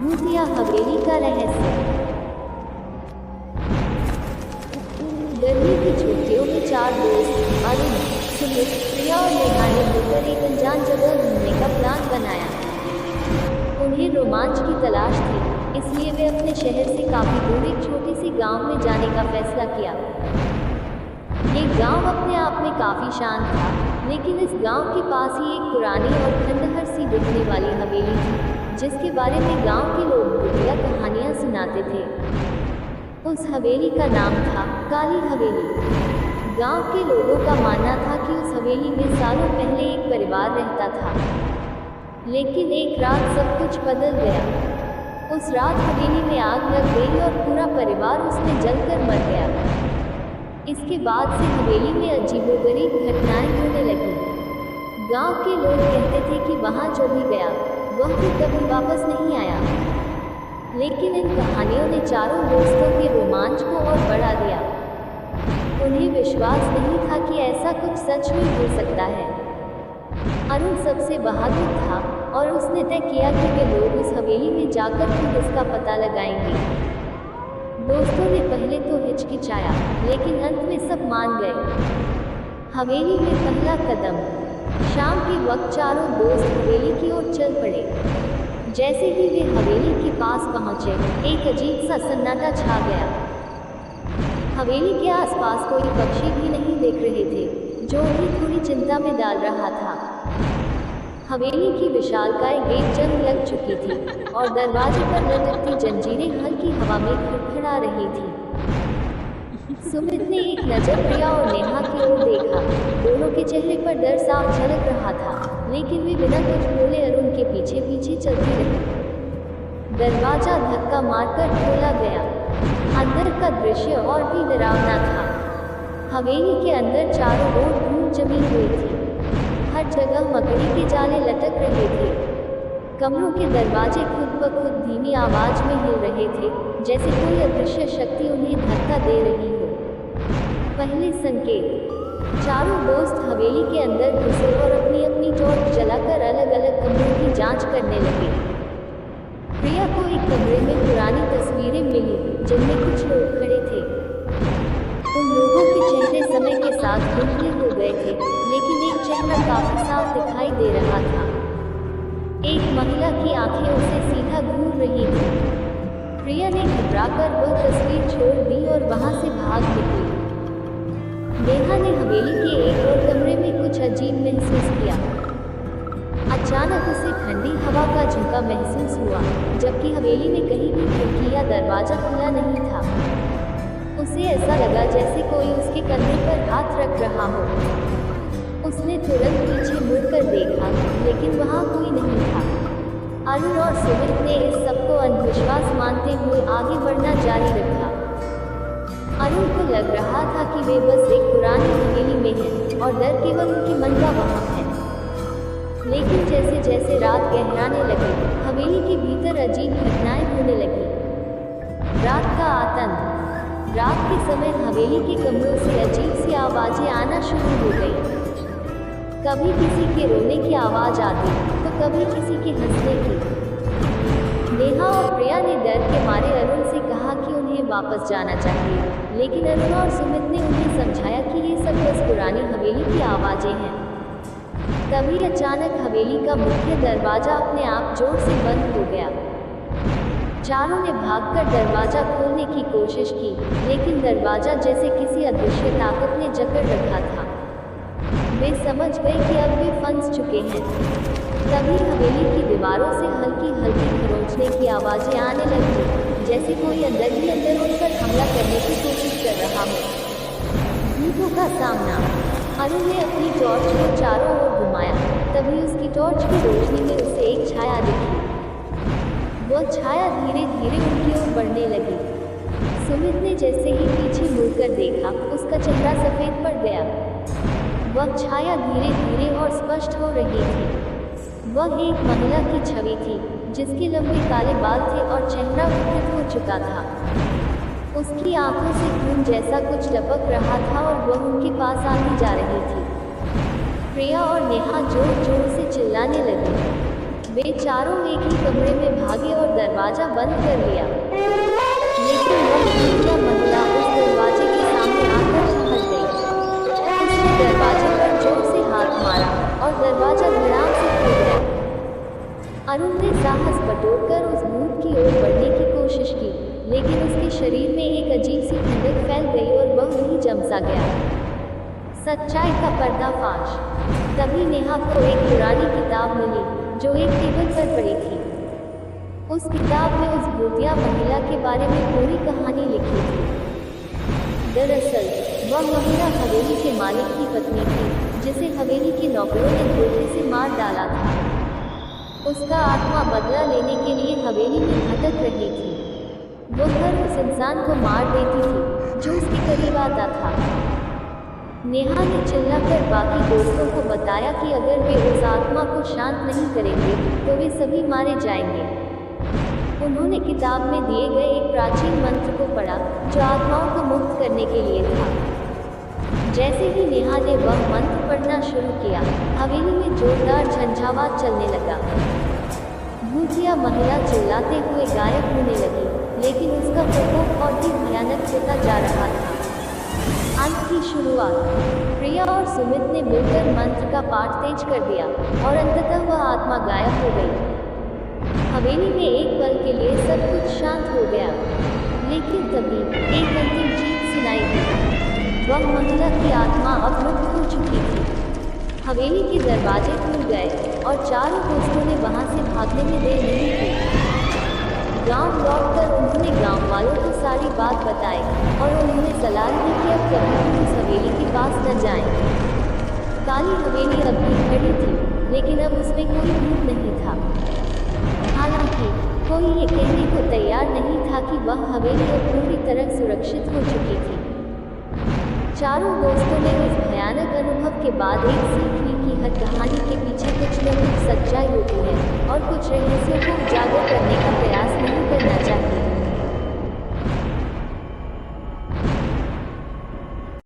भूतिया हवेली का रहस्य। गर्मी की छुट्टियों में चार दोस्त अरुण, सुमित, प्रिया और नेहा ने मिलकर एक अनजान जगह घूमने का प्लान बनाया। उन्हें रोमांच की तलाश थी, इसलिए वे अपने शहर से काफी दूर एक छोटी सी गांव में जाने का फैसला किया। ये गांव अपने आप में काफी शांत था, लेकिन इस गांव के पास ही एक पुरानी और खंडहर सी दिखने वाली हवेली थी, जिसके बारे में गांव के लोग भूतिया कहानियां सुनाते थे। उस हवेली का नाम था काली हवेली। गांव के लोगों का मानना था कि उस हवेली में सालों पहले एक परिवार रहता था, लेकिन एक रात सब कुछ बदल गया। उस रात हवेली में आग लग गई और पूरा परिवार उसमें जलकर मर गया। इसके बाद से हवेली में अजीबोगरीब घटनाएं होने लगी। गांव के लोग कहते थे कि वहां जो भी गया वह भी कभी वापस नहीं आया। लेकिन इन कहानियों ने चारों दोस्तों के रोमांच को और बढ़ा दिया। उन्हें विश्वास नहीं था कि ऐसा कुछ सच में हो सकता है। अरुण सबसे बहादुर था और उसने तय किया कि वे लोग उस हवेली में जाकर खुद इसका पता लगाएंगे। दोस्तों ने पहले तो हिचकिचाया, लेकिन अंत में सब मान गए। हवेली में पहला कदम। शाम के वक्त चारों दोस्त हवेली की ओर चल पड़े। जैसे ही वे हवेली के पास पहुंचे, एक अजीब सा सन्नाटा छा गया। हवेली के आसपास कोई पक्षी भी नहीं देख रहे थे, जो उन्हें थोड़ी चिंता में डाल रहा था। हवेली की विशालकाय गेट जंग लग चुकी थी और दरवाजे पर लटकती जंजीरें हल्की हवा में खड़खड़ा रही थी। सुमित ने एक नजर प्रिया और नेहा की ओर देखा। दोनों के चेहरे पर डर साफ झलक रहा था, लेकिन वे बिना कुछ बोले अरुण के पीछे पीछे चलती रही। दरवाजा धक्का मारकर खोला गया। अंदर का दृश्य और भी डरावना था। हवेली के अंदर चारों ओर धूल जमी हुई थी। हर जगह मकड़ी के जाले लटक रहे थे। कमरों के दरवाजे खुद ब खुद धीमी आवाज में हिल रहे थे, जैसे कोई अदृश्य शक्ति उन्हें धक्का दे रही हो। पहले संकेत। चारों दोस्त हवेली के अंदर घुसे और अपनी अपनी टॉर्च जलाकर अलग अलग कमरों की जांच करने लगे। प्रिया को एक कमरे में पुरानी तस्वीरें मिली, जिनमें कुछ लोग खड़े थे। उन लोगों के चेहरे समय के साथ धुंधले हो गए थे, लेकिन एक चेहरा काफी साफ दिखाई दे रहा था। एक महिला की आंखें उसे सीधा घूर रही थी। प्रिया ने घबराकर वह तस्वीर छोड़ दी और वहां से भाग निकली। नेहा ने हवेली के एक और कमरे में कुछ अजीब महसूस किया। अचानक उसे ठंडी हवा का झोंका महसूस हुआ, जबकि हवेली में कहीं भी खिड़की या दरवाजा खुला नहीं था। उसे ऐसा लगा जैसे कोई उसके कंधे पर हाथ रख रहा हो। उसने तुरंत पीछे मुड़कर देखा, लेकिन वहां कोई नहीं था। अरुण और सुमित ने इस सबको अंधविश्वास मानते हुए आगे बढ़ना जारी रखा। अरुण को लग रहा था कि वे बस एक पुरानी हवेली में हैं और डर केवल उनके मन का वहां है। लेकिन जैसे जैसे रात गहराने लगी, हवेली के भीतर अजीब घटनाएं होने लगी। रात का आतंक। रात के समय हवेली के कमरों से अजीब सी आवाजें आना शुरू हो गई। कभी किसी के रोने की आवाज आती, तो कभी किसी के हंसने की। नेहा और प्रिया ने डर के मारे अरुण से कहा कि उन्हें वापस जाना चाहिए, लेकिन अरुण और सुमित ने उन्हें समझाया कि ये सब बस पुरानी हवेली की आवाजें हैं। तभी अचानक हवेली का मुख्य दरवाजा अपने आप जोर से बंद हो गया। चारों ने भागकर दरवाजा खोलने की कोशिश की, लेकिन दरवाजा जैसे किसी अदृश्य ताकत ने जकड़ रखा था। वे समझ गए कि अब वे फंस चुके हैं। तभी हवेली की दीवारों से हल्की हल्की खरोंचने की आवाजें आने लगी, जैसे कोई अंदर ही अंदर उन पर हमला करने की कोशिश कर रहा हो। भूतों का सामना। अरुण ने अपनी टॉर्च को चारों ओर घुमाया। तभी उसकी टॉर्च की रोशनी में उसे एक छाया दिखी। वह छाया धीरे धीरे उनकी ओर बढ़ने लगी। सुमित ने जैसे ही पीछे मुड़कर देखा, उसका चेहरा सफेद पड़ गया। वह छाया धीरे धीरे और स्पष्ट हो रही थी। वह एक महिला की छवि थी, जिसके लंबे काले बाल थे और चेहरा विकृत हो चुका था। उसकी आंखों से खून जैसा कुछ टपक रहा था और वह उनके पास आती जा रही थी। प्रिया और नेहा जोर जोर से चिल्लाने लगी। वे चारों एक ही कमरे में भागे और दरवाजे दरवाजा बंद कर लिया। लेकिन वह भूतिया महिला उस दरवाजे के सामने आकर चिपक गई। उसने दरवाजे पर जोर से हाथ मारा और दरवाजा धड़ाम से खुल गया। अरुण ने साहस बटोरकर उस भूत की ओर बढ़ने की कोशिश की, लेकिन उसके शरीर में एक अजीब सी ठंडक फैल गई और वह वहीं जम सा गया। सच्चाई का पर्दाफाश। तभी नेहा को एक पुरानी किताब मिली जो एक टेबल पर पड़ी थी। उस किताब में उस भूतिया महिला के बारे में पूरी कहानी लिखी थी। दरअसल वह महिला हवेली के मालिक की पत्नी थी, जिसे हवेली के नौकरों ने धोखे से मार डाला था। उसका आत्मा बदला लेने के लिए हवेली में भटक रही थी। वो हर उस इंसान को मार देती थी जो उसके करीब आता था। नेहा ने चिल्लाकर बाकी दोस्तों को बताया कि अगर वे उस आत्मा को शांत नहीं करेंगे तो वे सभी मारे जाएंगे। उन्होंने किताब में दिए गए एक प्राचीन मंत्र को पढ़ा जो आत्माओं को मुक्त करने के लिए था। जैसे ही नेहा ने वह मंत्र पढ़ना शुरू किया, हवेली में जोरदार झंझावात चलने लगा। भूतिया महिला चिल्लाते हुए गायब होने लगी, लेकिन उसका प्रकोप और भी भयानक होता जा रहा था। अंत की शुरुआत। प्रिया और सुमित ने मिलकर मंत्र का पाठ तेज कर दिया और अंततः वह आत्मा गायब हो गई। हवेली में एक पल के लिए सब कुछ शांत हो गया, लेकिन तभी एक अंतिम चीख सुनाई दी। वह महिला की आत्मा अब मुक्त हो चुकी थी। हवेली के दरवाजे खुल गए और चारों दोस्तों ने वहां से भागने में देर नहीं की। गांव लौटकर उन्होंने गांव वालों को सारी बात बताई और उन्होंने सलाह दी कि अब कभी भी उस हवेली के पास न जाएं। काली हवेली अब भी खड़ी थी, लेकिन अब उसमें कोई भूत नहीं था। हालांकि कोई ये कहने को तैयार नहीं था कि वह हवेली अब पूरी तरह सुरक्षित हो चुकी थी। चारों दोस्तों ने इस भयानक अनुभव के बाद एक सीख ली कि हर कहानी के पीछे कुछ न कुछ सच्चाई होती है और कुछ रहस्यों को